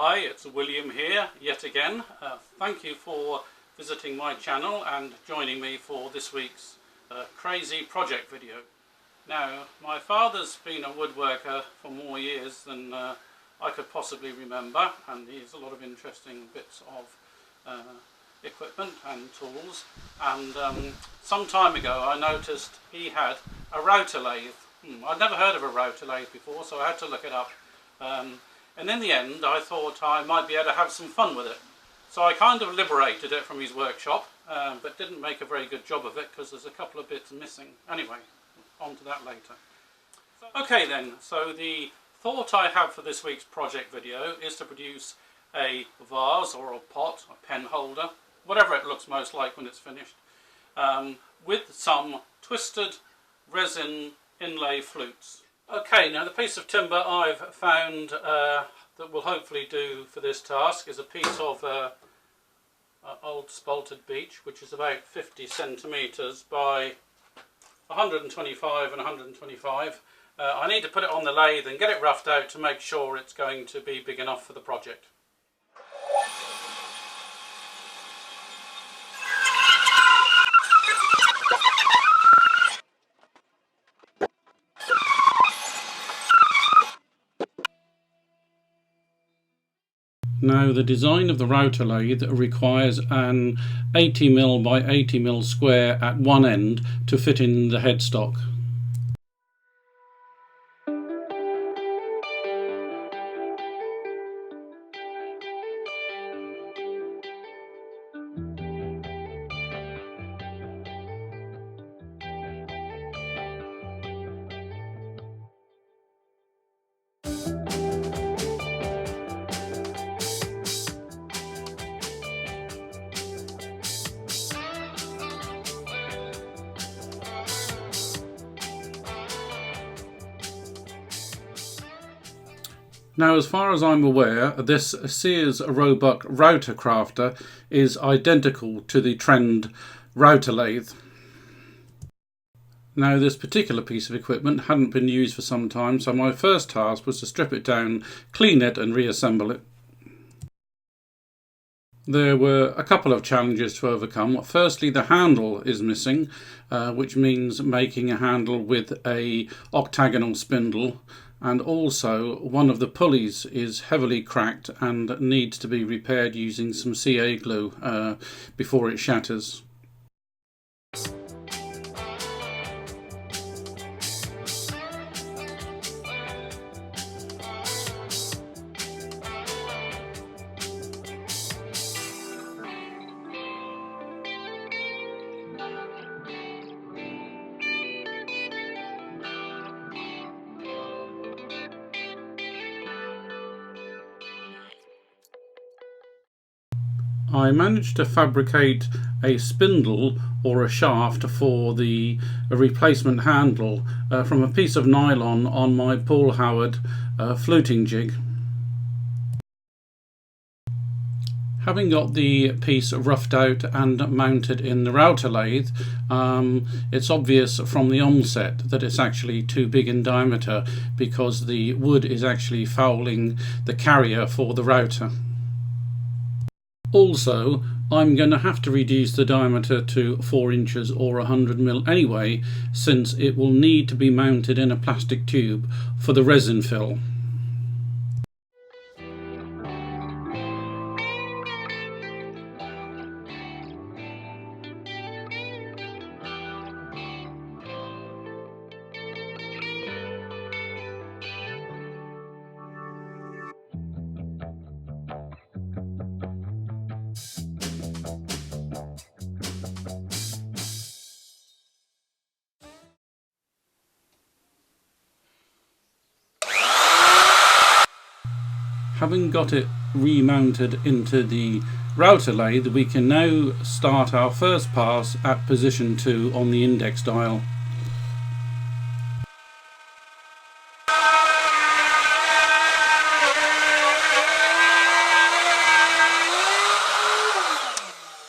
Hi, it's William here yet again. Thank you for visiting my channel and joining me for this week's crazy project video. Now, my father's been a woodworker for more years than I could possibly remember, and he has a lot of interesting bits of equipment and tools. And some time ago I noticed he had a router lathe. I'd never heard of a router lathe before, so I had to look it up. And in the end I thought I might be able to have some fun with it. So I kind of liberated it from his workshop, but didn't make a very good job of it because there's a couple of bits missing. Anyway, on to that later. Okay then, so the thought I have for this week's project video is to produce a vase or a pot, a pen holder, whatever it looks most like when it's finished, with some twisted resin inlay flutes. Okay, now the piece of timber I've found that will hopefully do for this task is a piece of old spalted beech, which is about 50 centimetres by 125 and 125. I need to put it on the lathe and get it roughed out to make sure it's going to be big enough for the project. Now, the design of the router lathe requires an 80mm by 80mm square at one end to fit in the headstock. Now, as far as I'm aware, this Sears Roebuck Router Crafter is identical to the Trend Router Lathe. Now, this particular piece of equipment hadn't been used for some time, so my first task was to strip it down, clean it and reassemble it. There were a couple of challenges to overcome. Firstly, the handle is missing, which means making a handle with a octagonal spindle. And also one of the pulleys is heavily cracked and needs to be repaired using some CA glue before it shatters. I managed to fabricate a spindle or a shaft for the replacement handle from a piece of nylon on my Paul Howard Fluting Jig. Having got the piece roughed out and mounted in the router lathe, it's obvious from the onset that it's actually too big in diameter because the wood is actually fouling the carrier for the router. Also, I'm going to have to reduce the diameter to 4 inches or 100mm anyway, since it will need to be mounted in a plastic tube for the resin fill. Having got it remounted into the router lathe, we can now start our first pass at position 2 on the index dial.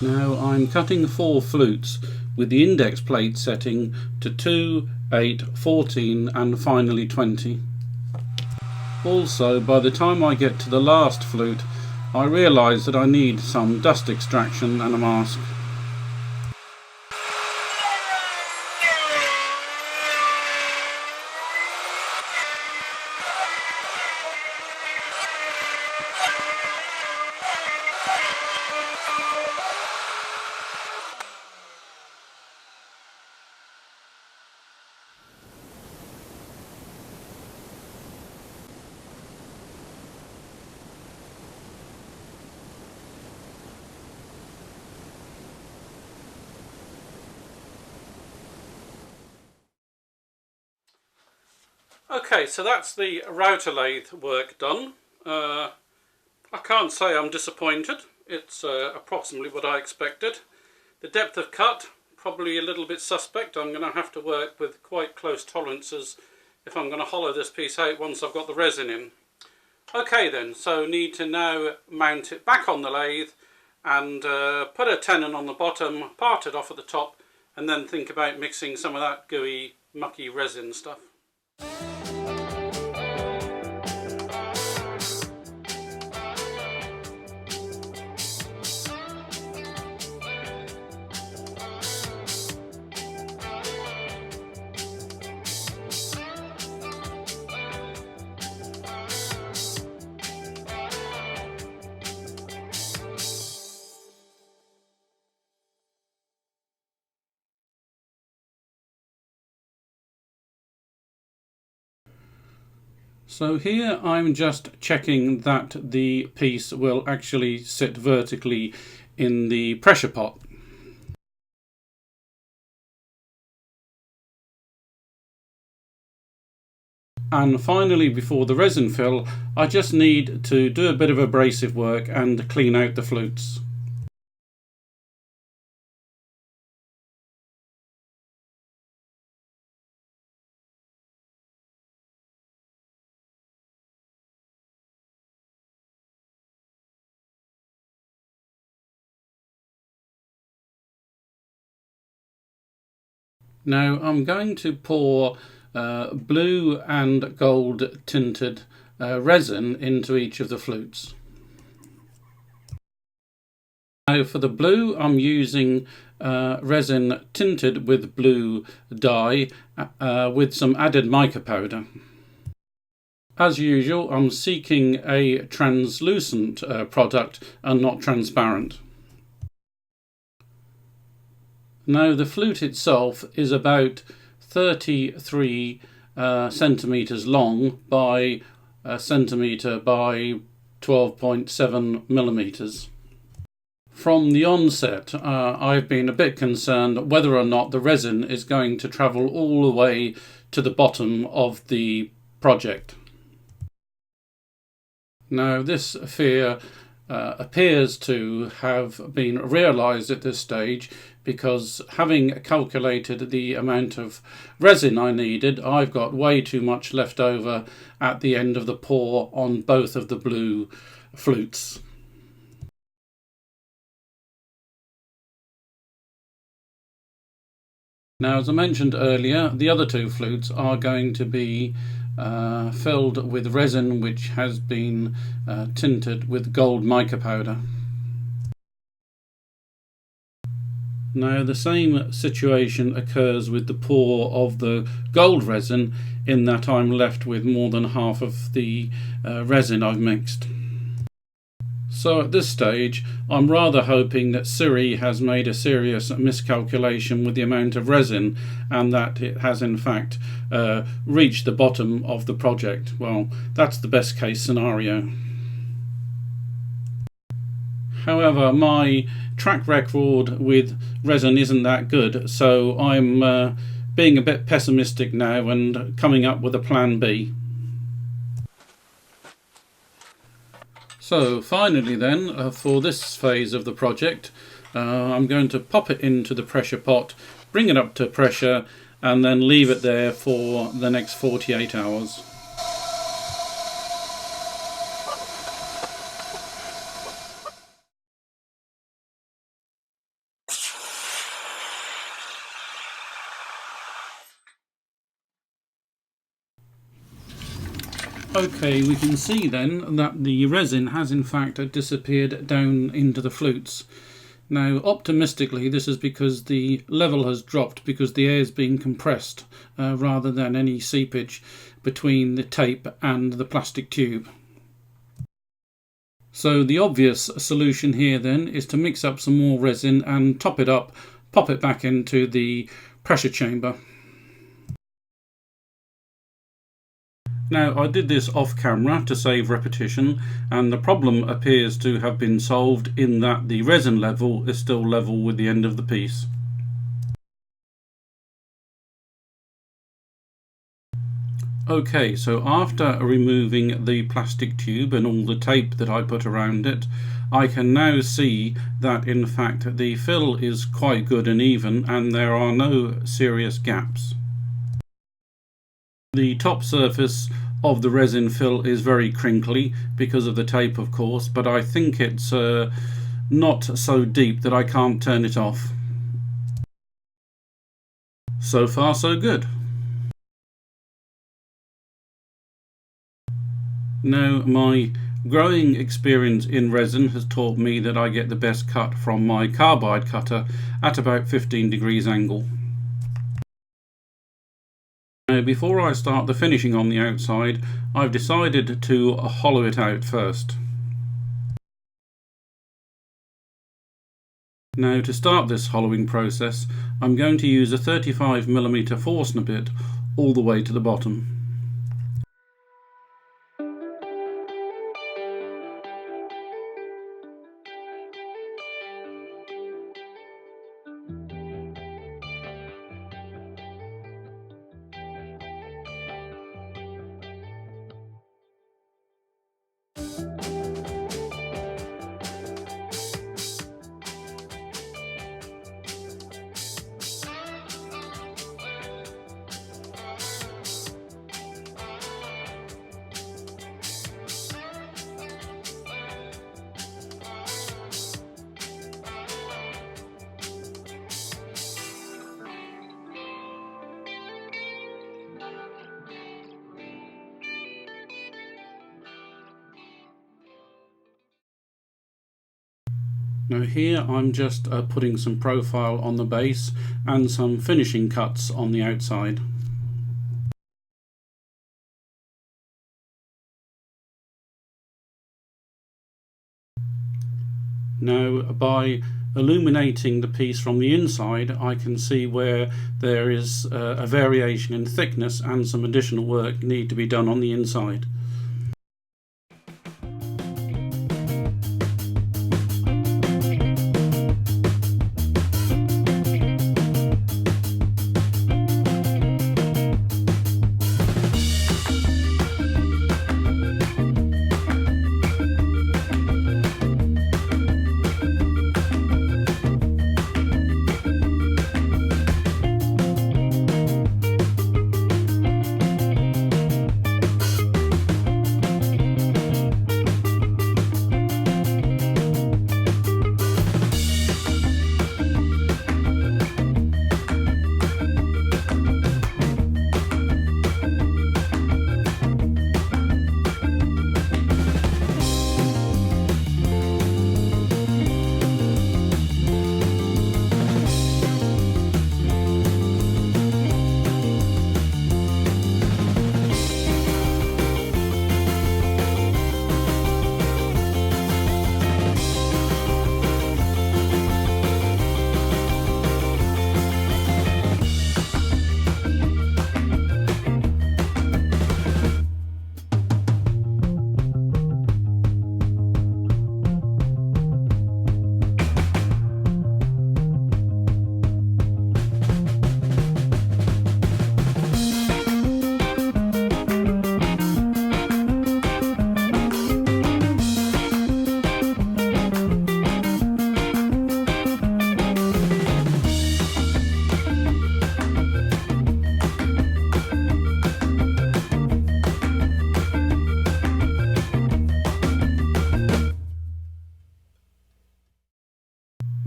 Now I'm cutting 4 flutes with the index plate setting to 2, 8, 14 and finally 20. Also, by the time I get to the last flute, I realise that I need some dust extraction and a mask. Okay, so that's the router lathe work done. I can't say I'm disappointed. It's approximately what I expected. The depth of cut, probably a little bit suspect. I'm going to have to work with quite close tolerances if I'm going to hollow this piece out once I've got the resin in. Okay then, so need to now mount it back on the lathe and put a tenon on the bottom, part it off at the top, and then think about mixing some of that gooey, mucky resin stuff. So here I'm just checking that the piece will actually sit vertically in the pressure pot. And finally, before the resin fill, I just need to do a bit of abrasive work and clean out the flutes. Now I'm going to pour blue and gold tinted resin into each of the flutes. Now for the blue I'm using resin tinted with blue dye with some added mica powder. As usual, I'm seeking a translucent product and not transparent. Now the flute itself is about 33 centimetres long by a centimetre by 12.7 millimetres. From the onset, I've been a bit concerned whether or not the resin is going to travel all the way to the bottom of the project. Now this fear appears to have been realised at this stage, because having calculated the amount of resin I needed, I've got way too much left over at the end of the pour on both of the blue flutes. Now, as I mentioned earlier, the other two flutes are going to be filled with resin which has been tinted with gold mica powder. Now the same situation occurs with the pour of the gold resin, in that I'm left with more than half of the resin I've mixed. So at this stage I'm rather hoping that Siri has made a serious miscalculation with the amount of resin, and that it has in fact reached the bottom of the project. Well, that's the best case scenario. However, my track record with resin isn't that good, so I'm being a bit pessimistic now and coming up with a plan B. So finally then, for this phase of the project, I'm going to pop it into the pressure pot, bring it up to pressure, and then leave it there for the next 48 hours. Okay, we can see then that the resin has in fact disappeared down into the flutes. Now, optimistically, this is because the level has dropped because the air is being compressed rather than any seepage between the tape and the plastic tube. So the obvious solution here then is to mix up some more resin and top it up, pop it back into the pressure chamber. Now, I did this off camera to save repetition, and the problem appears to have been solved in that the resin level is still level with the end of the piece. Okay, so after removing the plastic tube and all the tape that I put around it, I can now see that in fact the fill is quite good and even, and there are no serious gaps. The top surface of the resin fill is very crinkly because of the tape, of course, but I think it's not so deep that I can't turn it off. So far so good. Now, my growing experience in resin has taught me that I get the best cut from my carbide cutter at about 15 degrees angle. Now, before I start the finishing on the outside, I've decided to hollow it out first. Now, to start this hollowing process, I'm going to use a 35mm Forstner bit all the way to the bottom. Now here I'm just putting some profile on the base and some finishing cuts on the outside. Now, by illuminating the piece from the inside, I can see where there is a variation in thickness and some additional work need to be done on the inside.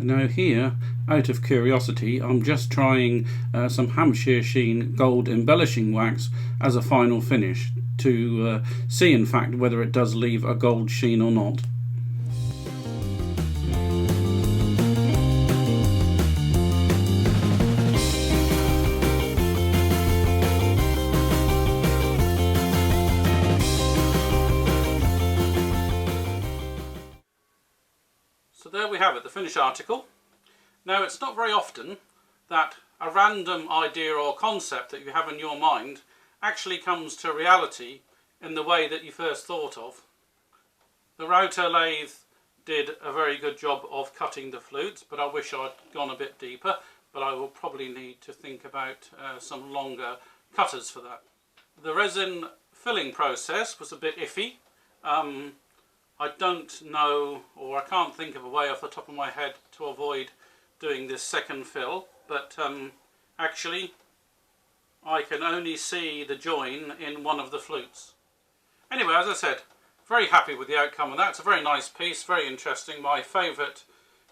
Now here, out of curiosity, I'm just trying some Hampshire Sheen gold embellishing wax as a final finish to see in fact whether it does leave a gold sheen or not. So there we have it, the finished article. Now, it's not very often that a random idea or concept that you have in your mind actually comes to reality in the way that you first thought of. The router lathe did a very good job of cutting the flutes, but I wish I'd gone a bit deeper, but I will probably need to think about some longer cutters for that. The resin filling process was a bit iffy. I don't know, or I can't think of a way off the top of my head to avoid doing this second fill, but actually I can only see the join in one of the flutes. Anyway, as I said, very happy with the outcome of that. It's a very nice piece, very interesting. My favourite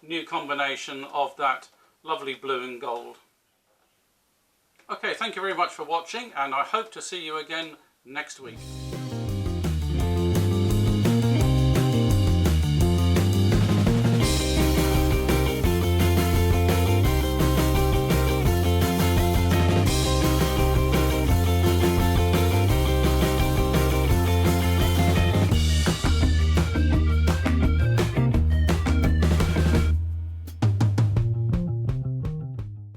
new combination of that lovely blue and gold. Okay, thank you very much for watching, and I hope to see you again next week.